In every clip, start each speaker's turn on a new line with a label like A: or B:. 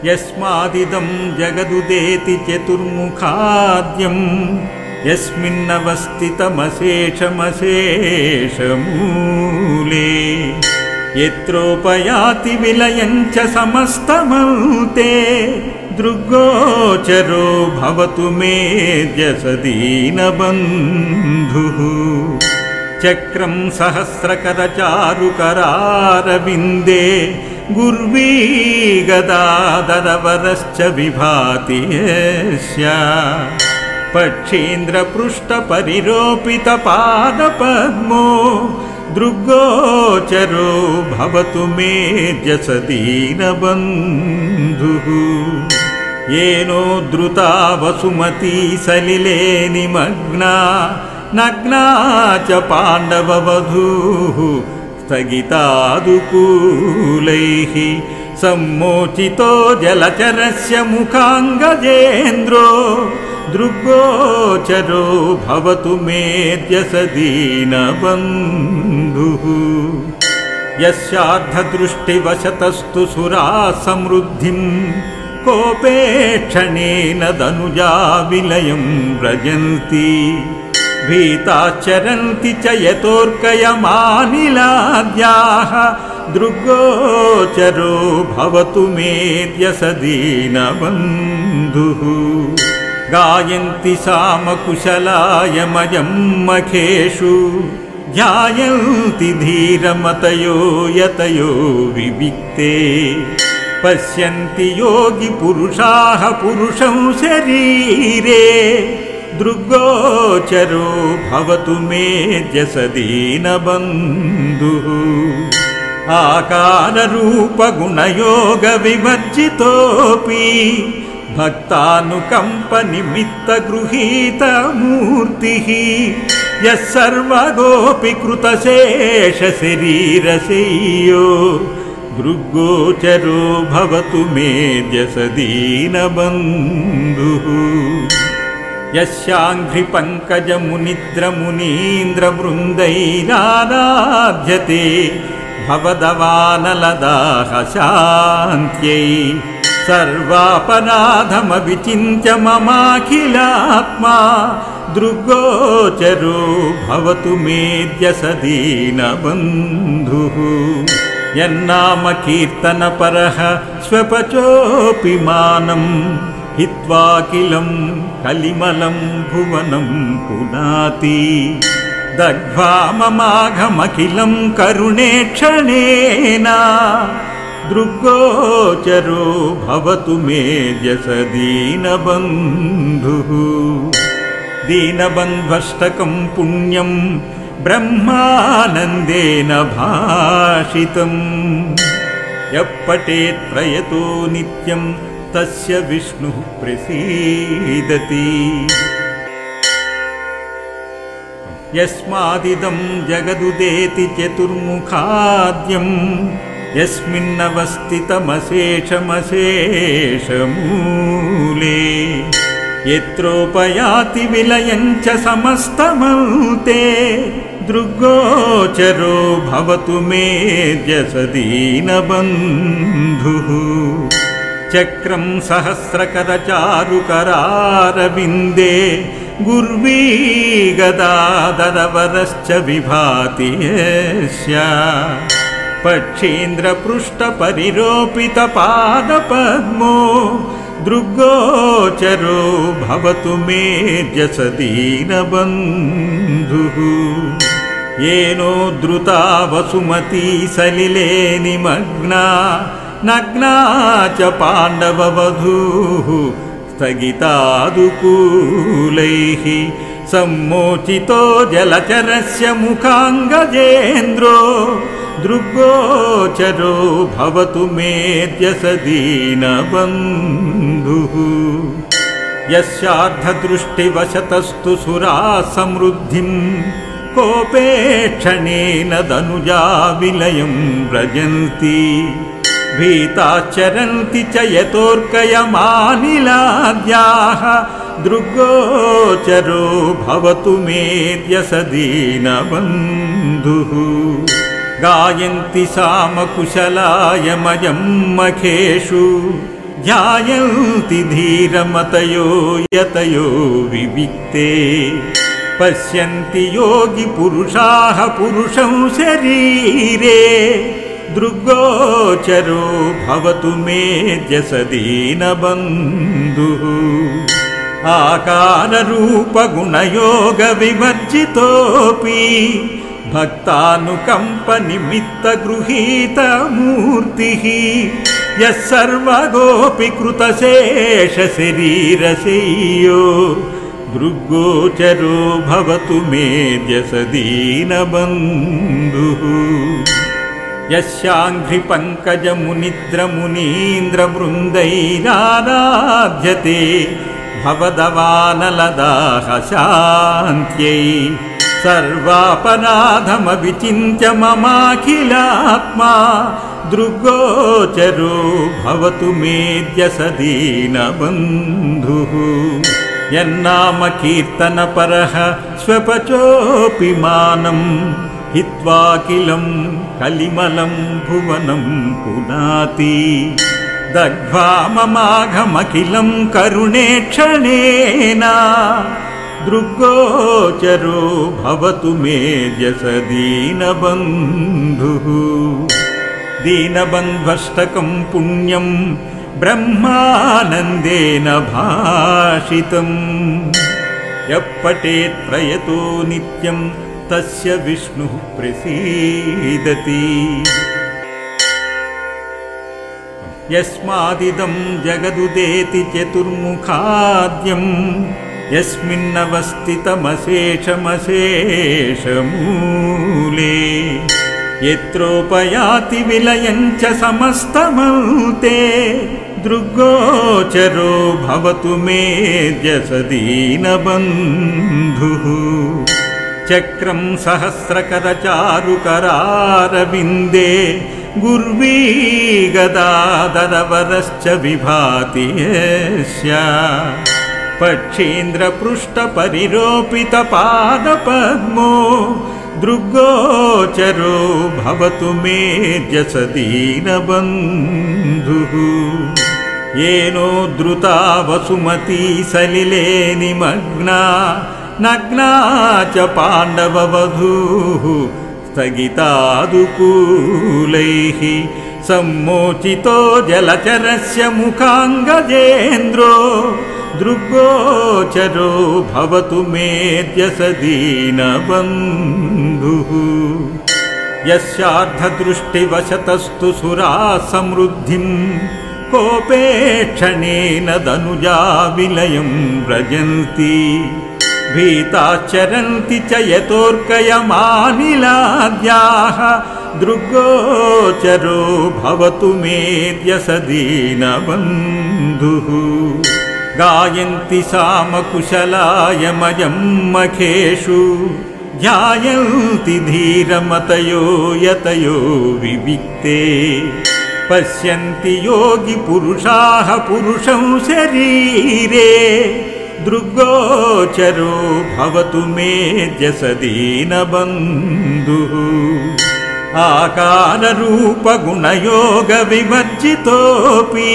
A: यस्मादिदं जगदुदेति चतुर्मुखाद्यं यस्मिन्नवस्थितमशेषमशेषमूले यत्रोपयाति विलयं च समस्तमन्ते दृग्गोचरो भवतु मेऽद्यसदीनबन्धुः चक्रं सहस्रकरचारुकरारविन्दे गुर्वी गदाधरवरश्च विभाति यस्य पक्षीन्द्रपृष्ठपरिरोपितपादपद्मो दृग्गोचरो भवतु मेऽद्यसदीनबन्धुः येनोद्धृता वसुमती सलिले निमग्ना नग्ना च पाण्डववधूः स्थगितादुकूलैः सम्मोचितो जलचरस्य मुखाङ्गजेन्द्रो दृग्गोचरो भवतु मेऽद्यसदीनबन्धुः यस्यार्धदृष्टिवशतस्तु सुराः समृद्धिं कोपेक्षणेन दनुजा विलयं व्रजन्ति भीताश्चरन्ति च यतोऽर्कयमानिलाद्याः दृग्गोचरो भवतु मेऽद्यसदीनबन्धुः गायन्ति सामकुशलायमयं मखेषु ध्यायन्ति धीरमतयो यतयो विविक्ते पश्यन्ति योगिपुरुषाः पुरुषं शरीरे दृग्गोचरो भवतु मेऽद्यसदीनबन्धुः आकाररूपगुणयोगविवर्जितोऽपि भक्तानुकम्पनिमित्तगृहीतमूर्तिः यः सर्वगोऽपि कृतशेषशरीरशय्यो दृग्गोचरो भवतु मेऽद्यसदीनबन्धुः यस्याङ्घ्रिपङ्कजमुनिन्द्रमुनीन्द्रवृन्दैराराध्यते भवदवानलदाः शान्त्यै सर्वापराधमविचिन्त्य ममाखिलात्मा दृग्गोचरो भवतु मेऽद्यसदीनबन्धुः यन्नामकीर्तनपरः स्वपचोऽपि मानं हित्वाखिलं कलिमलं भुवनं पुनाति दग्ध्वा ममाघमखिलं करुणेक्षणेन दृग्गोचरो भवतु मेऽद्यसदीनबन्धुः दीनबन्ध्वष्टकं पुण्यं ब्रह्मानन्देन भाषितं यः पठेत् प्रयतो नित्यं तस्य विष्णुः प्रसीदति यस्मादिदं जगदुदेति चतुर्मुखाद्यं यस्मिन्नवस्थितमशेषमशेषमूले यत्रोपयाति विलयं च समस्तमन्ते दृग्गोचरो भवतु मेऽद्यसदीनबन्धुः चक्रं सहस्रकरचारुकरारविन्दे गुर्वी गदाधरवरश्च विभाति यस्य पक्षीन्द्रपृष्ठपरिरोपितपादपद्मो दृग्गोचरो भवतु मेऽद्यसदीनबन्धुः येनोद्धृता वसुमती सलिले निमग्ना नग्ना च पाण्डववधूः स्थगितादुकूलैः सम्मोचितो जलचरस्य मुखाङ्गजेन्द्रो दृग्गोचरो भवतु मेऽद्यसदीनबन्धुः यस्यार्धदृष्टिवशतस्तु सुराः समृद्धिं कोपेक्षणेन दनुजा विलयं व्रजन्ति भीताश्चरन्ति च यतोऽर्कयमानिलाद्याः दृग्गोचरो भवतु मेऽद्यसदीनबन्धुः गायन्ति सामकुशलायमयं मखेषु ध्यायन्ति धीरमतयो यतयो विविक्ते पश्यन्ति योगिपुरुषाः पुरुषं शरीरे दृग्गोचरो भवतु मेऽद्यसदीनबन्धुः आकाररूपगुणयोगविवर्जितोऽपि भक्तानुकम्पनिमित्तगृहीतमूर्तिः यः सर्वगोऽपि कृतशेषशरीरशय्यो दृग्गोचरो भवतु मेऽद्यसदीनबन्धुः यस्याङ्घ्रिपङ्कजमुनिन्द्रमुनीन्द्रवृन्दैराराध्यते भवदवानलदाः शान्त्यै सर्वापराधमविचिन्त्य ममाखिलात्मा दृग्गोचरो भवतु मेऽद्यसदीनबन्धुः यन्नाम कीर्तनपरः स्वपचोऽपि मानं हित्वाखिलं कलिमलं भुवनं पुनाति दग्ध्वा ममाघमखिलं करुणेक्षणेन दृग्गोचरो भवतु मेऽद्यसदीनबन्धुः दीनबन्ध्वष्टकं पुण्यं ब्रह्मानन्देन भाषितम् यः पठेत् प्रयतो नित्यं तस्य विष्णुः प्रसीदति यस्मादिदं जगदुदेति चतुर्मुखाद्यं यस्मिन्नवस्थितमशेषमशेषमूले यत्रोपयाति विलयं च समस्तमन्ते दृग्गोचरो भवतु मेऽद्यसदीनबन्धुः चक्रं सहस्रकरचारुकरारविन्दे गुर्वी गदाधरवरश्च विभाति यस्य पक्षीन्द्रपृष्ठपरिरोपितपादपद्मो दृग्गोचरो भवतु मेऽद्यसदीनबन्धुः येनोद्धृता वसुमती सलिले निमग्ना नग्ना च पाण्डववधूः स्थगितादुकूलैः सम्मोचितो जलचरस्य मुखाङ्गजेन्द्रो दृग्गोचरो भवतु मेऽद्यसदीनबन्धुः यस्यार्धदृष्टिवशतस्तु सुराः समृद्धिं कोपेक्षणेन दनुजा विलयं व्रजन्ति भीताश्चरन्ति च यतोऽर्कयमानिलाद्याः दृग्गोचरो भवतु मेऽद्यसदीनबन्धुः गायन्ति सामकुशलायमयं मखेषु ध्यायन्ति धीरमतयो यतयो विविक्ते पश्यन्ति योगिपुरुषाः पुरुषं शरीरे दृग्गोचरो भवतु मेऽद्यसदीनबन्धुः आकाररूपगुणयोगविवर्जितोऽपि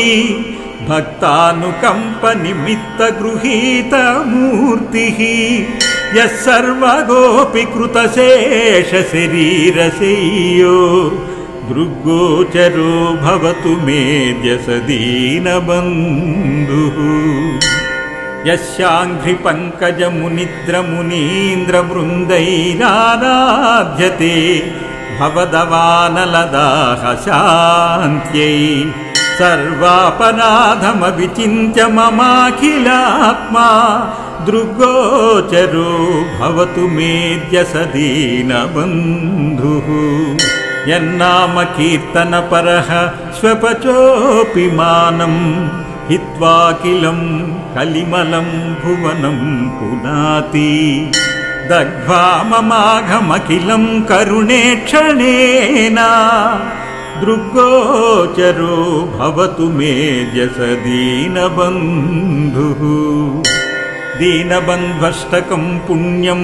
A: भक्तानुकम्पनिमित्तगृहीतमूर्तिः यः सर्वगोऽपि कृतशेषशरीरशय्यो दृग्गोचरो भवतु मेऽद्यसदीनबन्धुः यस्याङ्घ्रिपङ्कजमुनिन्द्रमुनीन्द्रवृन्दैराराध्यते भवदवानलदाः शान्त्यै सर्वापराधमविचिन्त्य ममाखिलात्मा दृग्गोचरो भवतु मेऽद्यसदीनबन्धुः यन्नाम कीर्तनपरः स्वपचोऽपि मानं हित्वाखिलं कलिमलं भुवनं पुनाति दग्ध्वा ममाघमखिलं करुणेक्षणेन दृग्गोचरो भवतु मेऽद्यसदीनबन्धुः दीनबन्ध्वष्टकं पुण्यं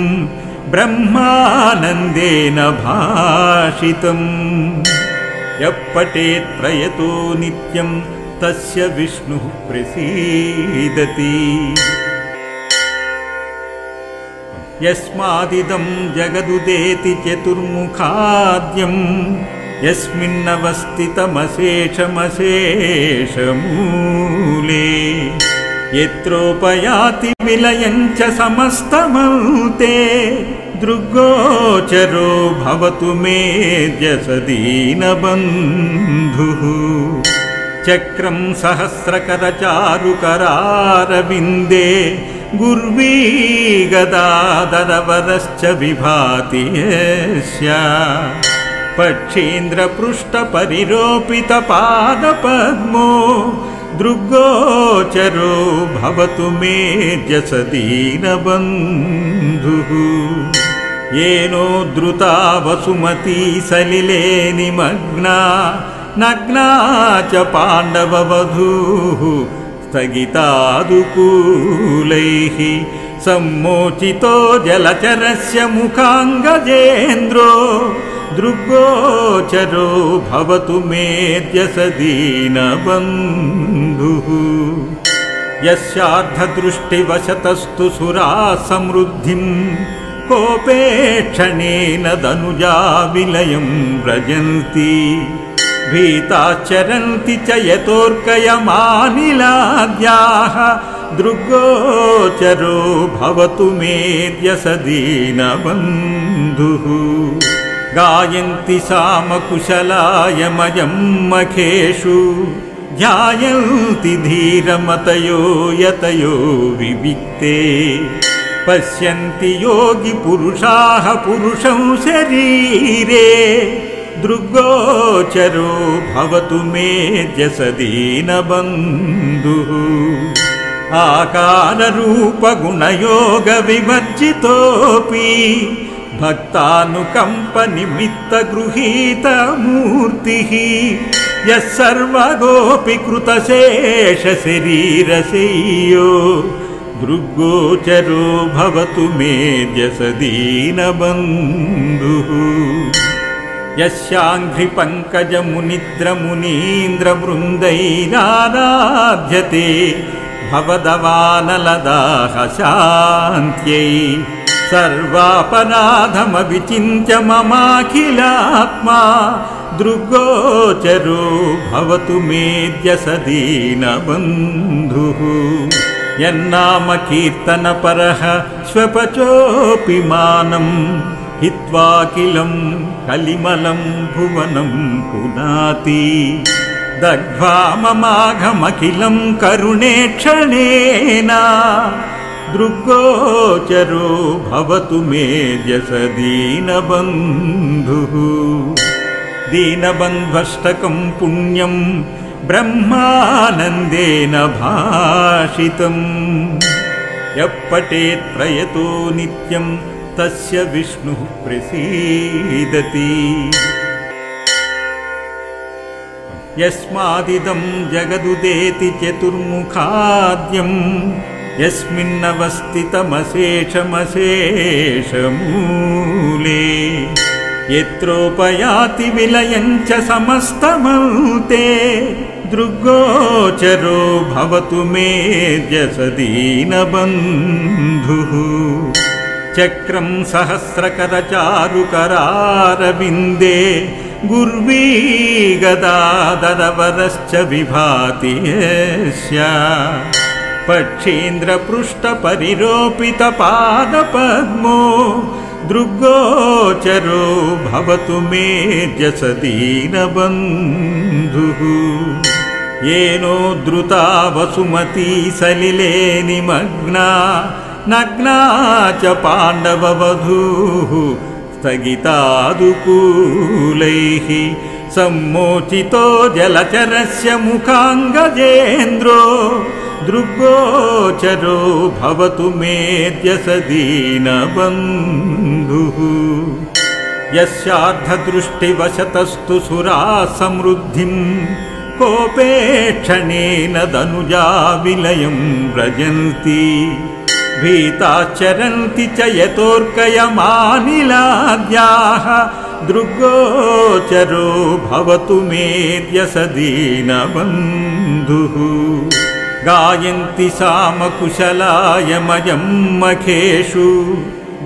A: ब्रह्मानन्देन भाषितम् यः पठेत् प्रयतो नित्यं तस्य विष्णुः प्रसीदति। यस्मादिदं जगदुदेति चतुर्मुखाद्यम् यस्मिन्नवस्थितमशेषमशेषमूले यत्रोपयाति विलयं च समस्तमन्ते दृग्गोचरो भवतु मेऽद्य दीनबन्धुः। चक्रं सहस्रकरचारुकरारविन्दे गुर्वी गदाधरवरश्च विभाति यस्य पक्षीन्द्रपृष्ठपरिरोपितपादपद्मो दृग्गोचरो भवतु मेऽद्य दीनबन्धुः। येनोद्धृता वसुमती सलिले निमग्ना नग्ना च पाण्डववधूः स्थगितादुकूलैः सम्मोचितो जलचरस्य मुखाङ्गजेन्द्रो दृग्गोचरो भवतु मेऽद्य दीनबन्धुः। यस्यार्धदृष्टिवशतस्तु सुराः समृद्धिं कोपेक्षणेन दनुजा विलयं व्रजन्ति भीताश्चरन्ति च यतोऽर्कयमानिलाद्याः दृग्गोचरो भवतु मेऽद्य दीनबन्धुः। गायन्ति सामकुशलायमयं मखेषु ध्यायन्ति धीरमतयो यतयो विविक्ते पश्यन्ति योगिपुरुषाः पुरुषं शरीरे दृग्गोचरो भवतु मेऽद्य दीनबन्धुः। आकाररूपगुणयोगविवर्जितोऽपि भक्तानुकम्पनिमित्तगृहीतमूर्तिः यः सर्वगोऽपि कृतशेषशरीरशय्यो दृग्गोचरो भवतु मेऽद्य दीनबन्धुः। यस्याङ्घ्रिपङ्कजमुनिद्रमुनीन्द्रवृन्दैराराध्यते भवदवानलदाः शान्त्यै सर्वापराधमविचिन्त्य ममाखिलात्मा दृग्गोचरो भवतु मेऽद्य दीनबन्धुः। यन्नामकीर्तनपरः श्वपचोऽपि मानं हित्वाखिलं कलिमलं भुवनं पुनाति दग्ध्वा ममाघमखिलं करुणेक्षणेन दृग्गोचरो भवतु मेऽद्य दीनबन्धुः। दीनबन्ध्वष्टकं पुण्यं ब्रह्मानन्देन भाषितम् यः पठेत् प्रयतो नित्यं तस्य विष्णुः प्रसीदति। यस्मादिदं जगदुदेति चतुर्मुखाद्यम् यस्मिन्नवस्थितमशेषमशेषमूले यत्रोपयाति विलयं च समस्तमन्ते दृग्गोचरो भवतु मेऽद्य दीनबन्धुः। चक्रं सहस्रकरचारुकरारविन्दे गुर्वी गदाधरवरश्च विभाति यस्य पक्षीन्द्रपृष्ठपरिरोपितपादपद्मो दृग्गोचरो भवतु मेऽद्य दीनबन्धुः। येनोद्धृता वसुमती सलिले निमग्ना नग्ना च पाण्डववधूः स्थगितादुकूलैः सम्मोचितो जलचरस्य मुखाङ्गजेन्द्रो दृग्गोचरो भवतु मेऽद्य दीनबन्धुः। यस्यार्धदृष्टिवशतस्तु सुराः समृद्धिं कोपेक्षणेन दनुजा विलयं व्रजन्ति भीताश्चरन्ति च यतोऽर्कयमानिलाद्याः दृग्गोचरो भवतु मेऽद्य दीनबन्धुः गायन्ति सामकुशलायमयं मखेषु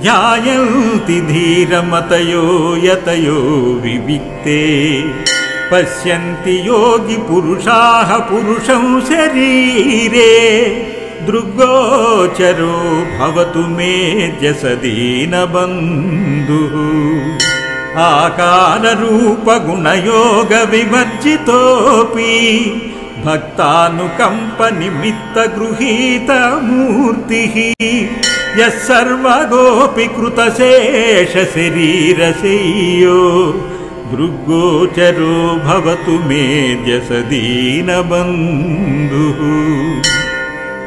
A: ध्यायन्ति धीरमतयो यतयो विविक्ते पश्यन्ति योगि पुरुषाः पुरुषं शरीरे दृग्गोचरो भवतु मेऽद्य दीनबन्धुः आकाररूपगुणयोगविवर्जितोऽपि भक्तानुकम्पनिमित्तगृहीतमूर्तिः यः सर्वगोऽपि कृतशेषशरीरशय्यो दृग्गोचरो भवतु मेऽद्य दीनबन्धुः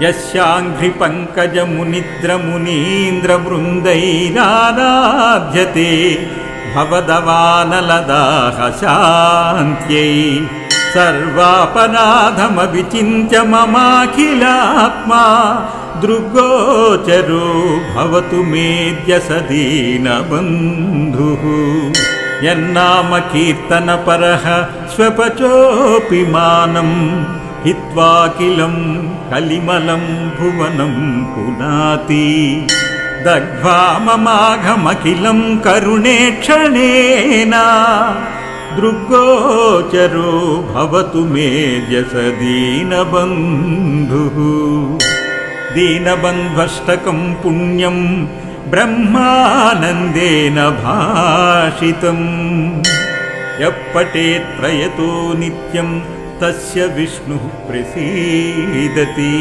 A: यस्याङ्घ्रिपङ्कजमुनिद्रमुनीन्द्रवृन्दैराराध्यते भवदवानलदाः शान्त्यै सर्वापराधमविचिन्त्य ममाखिलात्मा दृग्गोचरो भवतु मेऽद्य दीनबन्धुः यन्नाम कीर्तनपरः स्वपचोऽपि मानं हित्वाखिलं कलिमलं भुवनं पुनाति दग्ध्वा ममाघमखिलं करुणेक्षणेन दृग्गोचरो भवतु मेऽद्य दीनबन्धुः दीनबन्ध्वष्टकं पुण्यं ब्रह्मानन्देन भाषितं यः पठेत् प्रयतो नित्यं तस्य विष्णुः प्रसीदति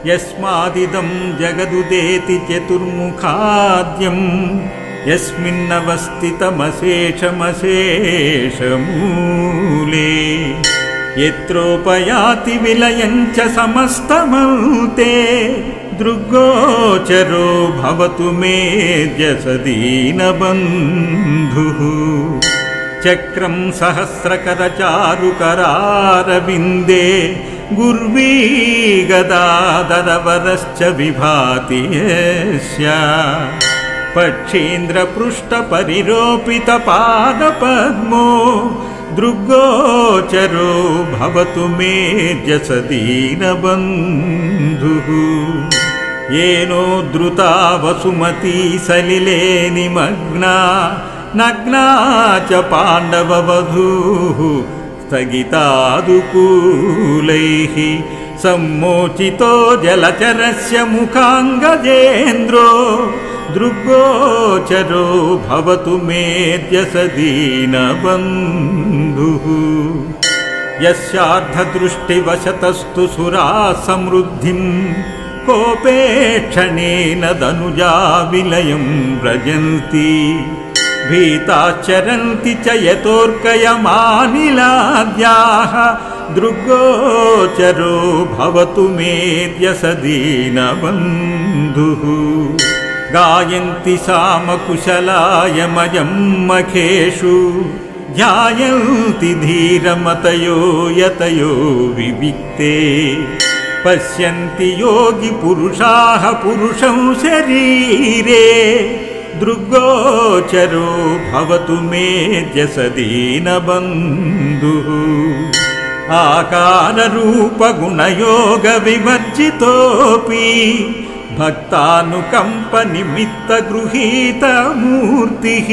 A: यस्मादिदं जगदुदेति चतुर्मुखाद्यं यस्मिन्नवस्थितमशेषमशेषमूले यत्रोपयाति विलयं च समस्तमन्ते दृग्गोचरो भवतु मेऽद्य दीनबन्धुः चक्रं सहस्रकरचारुकरारविन्दे गुर्वी गदाधरवरश्च विभाति यस्य पक्षीन्द्रपृष्ठपरिरोपितपादपद्मो दृग्गोचरो भवतु मेऽद्य दीनबन्धुः येनोद्धृता वसुमती सलिले निमग्ना नग्ना च पाण्डववधूः स्थगितादुकूलैः सम्मोचितो जलचरस्य मुखाङ्गजेन्द्रो दृग्गोचरो भवतु मेऽद्य दीनबन्धुः यस्यार्धदृष्टिवशतस्तु सुराः समृद्धिं कोपेक्षणेन दनुजा विलयं व्रजन्ति भीताश्चरन्ति च यतोऽर्कयमानिलाद्याः दृग्गोचरो भवतु मेऽद्य दीनबन्धुः गायन्ति सामकुशलायमयं मखेषु ध्यायन्ति धीरमतयो यतयो विविक्ते पश्यन्ति योगि पुरुषाः पुरुषं शरीरे दृग्गोचरो भवतु मेऽद्य दीनबन्धुः आकाररूपगुणयोगविवर्जितोऽपि भक्तानुकम्पनिमित्तगृहीतमूर्तिः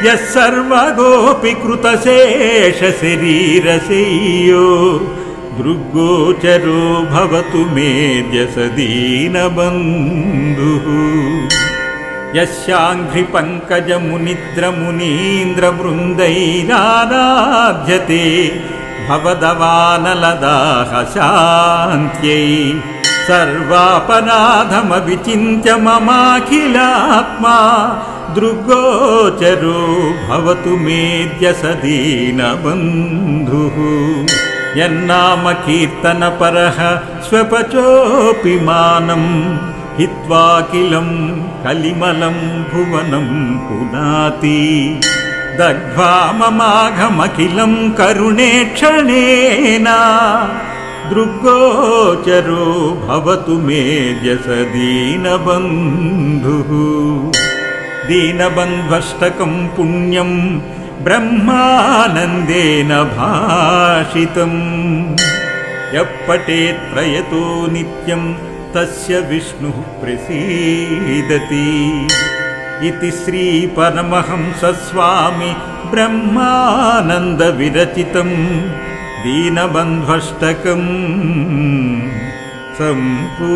A: यः सर्वगोऽपि कृतशेषशरीरशय्यो दृग्गोचरो भवतु मेऽद्य दीनबन्धुः यस्याङ्घ्रिपङ्कजमुनिद्रमुनीन्द्रवृन्दैराराध्यते भवदवानलदाः शान्त्यै सर्वापराधमविचिन्त्य ममाखिलात्मा दृग्गोचरो भवतु मेऽद्य दीनबन्धुः यन्नाम कीर्तनपरः स्वपचोऽपि मानं हित्वाखिलं कलिमलं भुवनं पुनाति दग्ध्वा ममाघमखिलं करुणेक्षणेन दृग्गोचरो भवतु मेऽद्य दीनबन्धुः दीनबन्ध्वष्टकं पुण्यं ब्रह्मानन्देन भाषितम् यः पठेत् प्रयतो नित्यं तस्य विष्णुः प्रसीदति इति श्रीपरमहंसस्वामी ब्रह्मानन्द विरचितं दीनबन्ध्वष्टकम् सम्पूर्णम्।